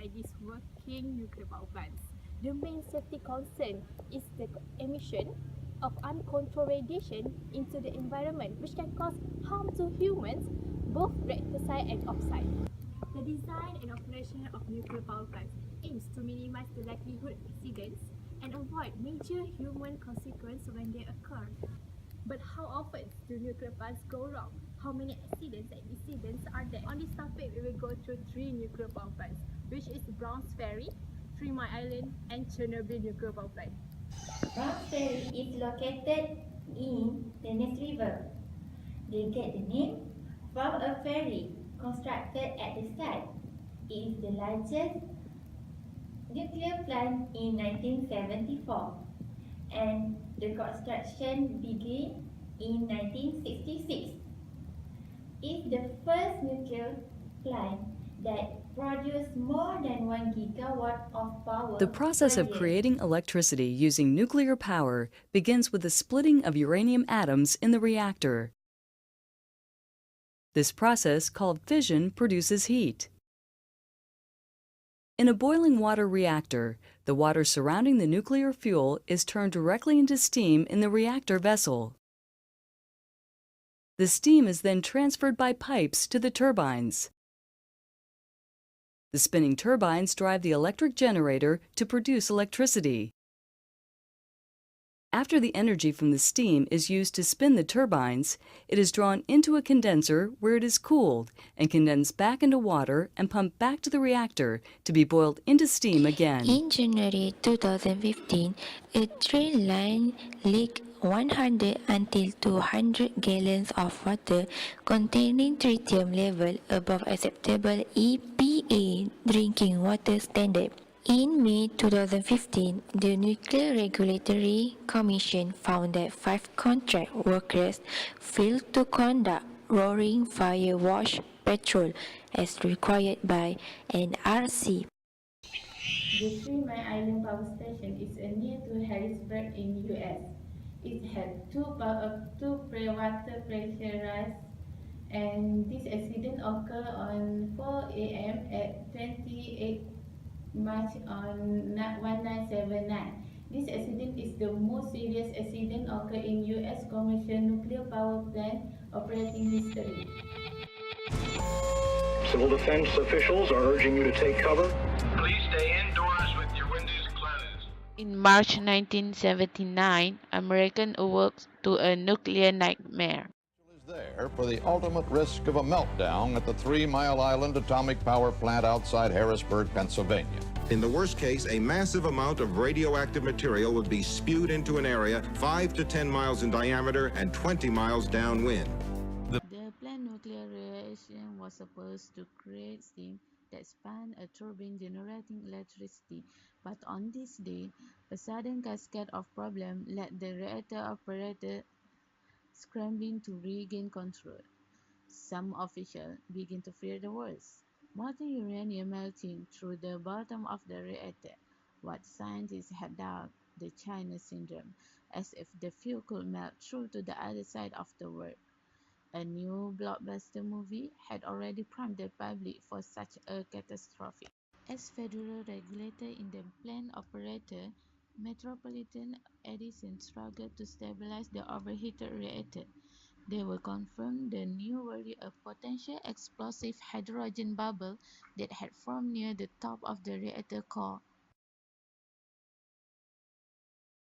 by these working nuclear power plants. The main safety concern is the emission of uncontrolled radiation into the environment, which can cause harm to humans, both reactor side and offsite. The design and operation of nuclear power plants aims to minimize the likelihood of accidents and avoid major human consequences when they occur. But how often do nuclear plants go wrong? How many accidents and incidents are there? On this topic, we will go through three nuclear power plants, which is Browns Ferry, 3 Mile Island, and Chernobyl nuclear power plant. Browns Ferry is located in Tennessee River. They get the name from a ferry constructed at the site. It is the largest nuclear plant in 1974 and the construction began in 1966. It's the first nuclear plant that produced more than 1 gigawatt of power. The process of creating electricity using nuclear power begins with the splitting of uranium atoms in the reactor. This process, called fission, produces heat. In a boiling water reactor, the water surrounding the nuclear fuel is turned directly into steam in the reactor vessel. The steam is then transferred by pipes to the turbines. The spinning turbines drive the electric generator to produce electricity. After the energy from the steam is used to spin the turbines, it is drawn into a condenser where it is cooled and condensed back into water and pumped back to the reactor to be boiled into steam again. In January 2015, a train line leaked 100 until 200 gallons of water containing tritium level above acceptable EPA drinking water standard. In May 2015, the Nuclear Regulatory Commission found that 5 contract workers failed to conduct roaring fire wash patrol as required by NRC. The 3 Mile Island Power Station is near to Harrisburg in US. It had two water pressurized, and this accident occurred on 4 a.m. at 28 March on 1979. This accident is the most serious accident occurred in US commercial nuclear power plant operating history. Civil defense officials are urging you to take cover. Please stay indoors with your windows closed. In March 1979, American awoke to a nuclear nightmare. Is there for the ultimate risk of a meltdown at the 3 Mile Island atomic power plant outside Harrisburg, Pennsylvania. In the worst case, a massive amount of radioactive material would be spewed into an area 5 to 10 miles in diameter and 20 miles downwind. The planned nuclear reaction was supposed to create steam that spun a turbine generating electricity, but on this day, a sudden cascade of problems led the reactor operator scrambling to regain control. Some officials began to fear the worst. Molten uranium melting through the bottom of the reactor, what scientists had dubbed the China syndrome, as if the fuel could melt through to the other side of the world. A new blockbuster movie had already primed the public for such a catastrophe. As federal regulator in the plant operator, Metropolitan Edison struggled to stabilize the overheated reactor. They were confirmed the new worry a potential explosive hydrogen bubble that had formed near the top of the reactor core.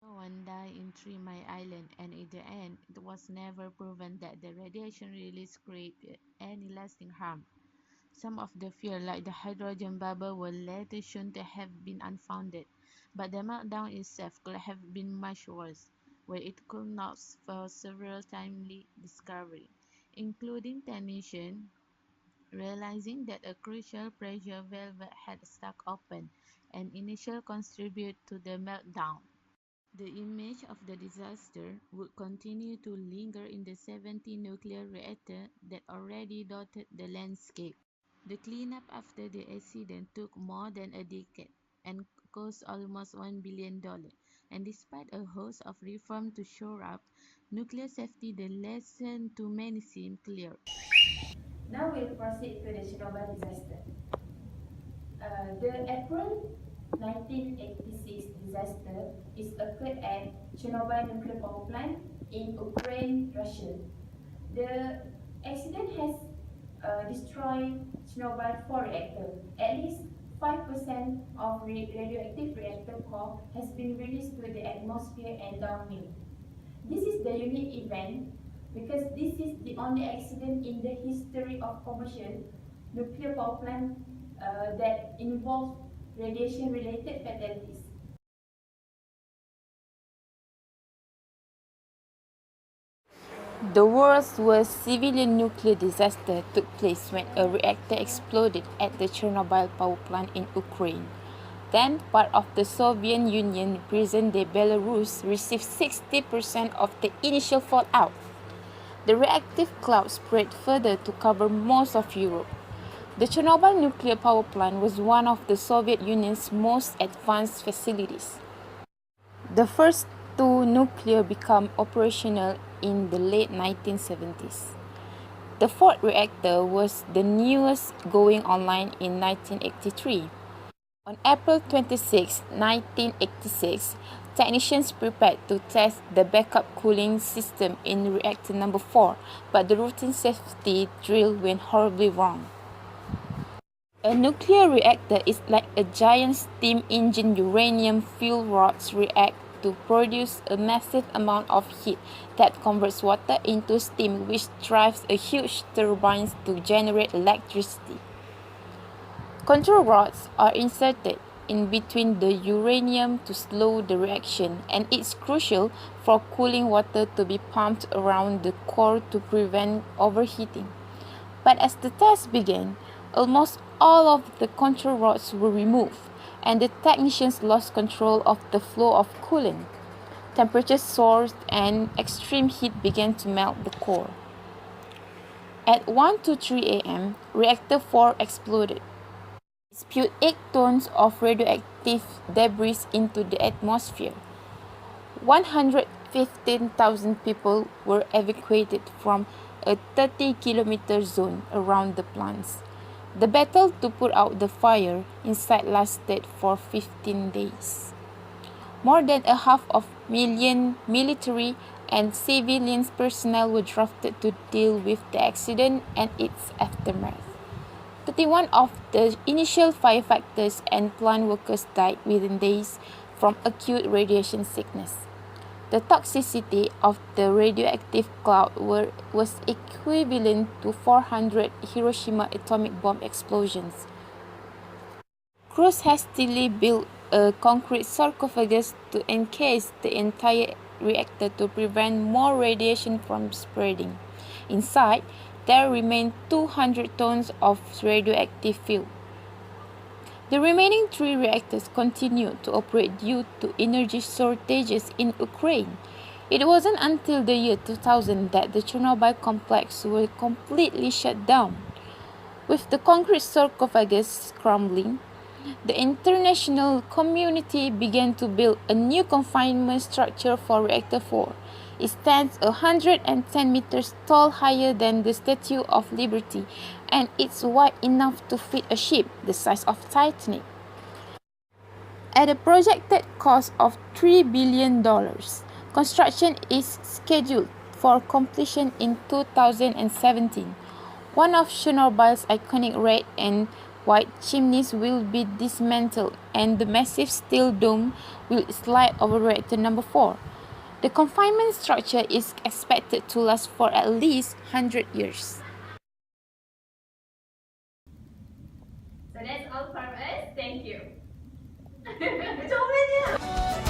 No one died in 3 Mile Island, and in the end, it was never proven that the radiation release created any lasting harm. Some of the fears, like the hydrogen bubble, were later shown to have been unfounded, but the meltdown itself could have been much worse, where it could not for several timely discoveries, including technicians realizing that a crucial pressure valve had stuck open, and initially contributed to the meltdown. The image of the disaster would continue to linger in the 70 nuclear reactors that already dotted the landscape. The cleanup after the accident took more than a decade and cost almost $1 billion. And despite a host of reforms to shore up nuclear safety, the lesson to many seemed clear. Now we'll proceed to the Chernobyl disaster. The April 1986 disaster is occurred at Chernobyl nuclear power plant in Ukraine, Russia. The accident has destroyed Chernobyl 4 reactor. At least 5% of radioactive reactor core has been released to the atmosphere and downwind. This is the unique event because this is the only accident in the history of commercial nuclear power plant that involves radiation-related fatalities. The world's worst civilian nuclear disaster took place when a reactor exploded at the Chernobyl power plant in Ukraine. Then, part of the Soviet Union, present-day Belarus, received 60% of the initial fallout. The reactive cloud spread further to cover most of Europe. The Chernobyl nuclear power plant was one of the Soviet Union's most advanced facilities. The first two nuclear became operational in the late 1970s. The fourth reactor was the newest, going online in 1983. On April 26, 1986, technicians prepared to test the backup cooling system in reactor number 4, but the routine safety drill went horribly wrong. A nuclear reactor is like a giant steam engine. Uranium fuel rods react to produce a massive amount of heat that converts water into steam, which drives a huge turbines to generate electricity. Control rods are inserted in between the uranium to slow the reaction, and it's crucial for cooling water to be pumped around the core to prevent overheating. But as the test began, almost all of the control rods were removed, and the technicians lost control of the flow of coolant. Temperatures soared and extreme heat began to melt the core. At 1 to 3 a.m., reactor 4 exploded. It spewed 8 tons of radioactive debris into the atmosphere. 115,000 people were evacuated from a 30-kilometer zone around the plants. The battle to put out the fire inside lasted for 15 days. More than 500,000 military and civilian personnel were drafted to deal with the accident and its aftermath. 31 of the initial firefighters and plant workers died within days from acute radiation sickness. The toxicity of the radioactive cloud was equivalent to 400 Hiroshima atomic bomb explosions. Crews hastily built a concrete sarcophagus to encase the entire reactor to prevent more radiation from spreading. Inside, there remained 200 tons of radioactive fuel. The remaining 3 reactors continued to operate due to energy shortages in Ukraine. It wasn't until the year 2000 that the Chernobyl complex was completely shut down. With the concrete sarcophagus crumbling, the international community began to build a new confinement structure for Reactor 4. It stands 110 meters tall, higher than the Statue of Liberty, and it's wide enough to fit a ship the size of Titanic. At a projected cost of $3 billion, construction is scheduled for completion in 2017. One of Chernobyl's iconic red and white chimneys will be dismantled, and the massive steel dome will slide over reactor number 4. The confinement structure is expected to last for at least 100 years. So that's all from us. Thank you. Macam mana?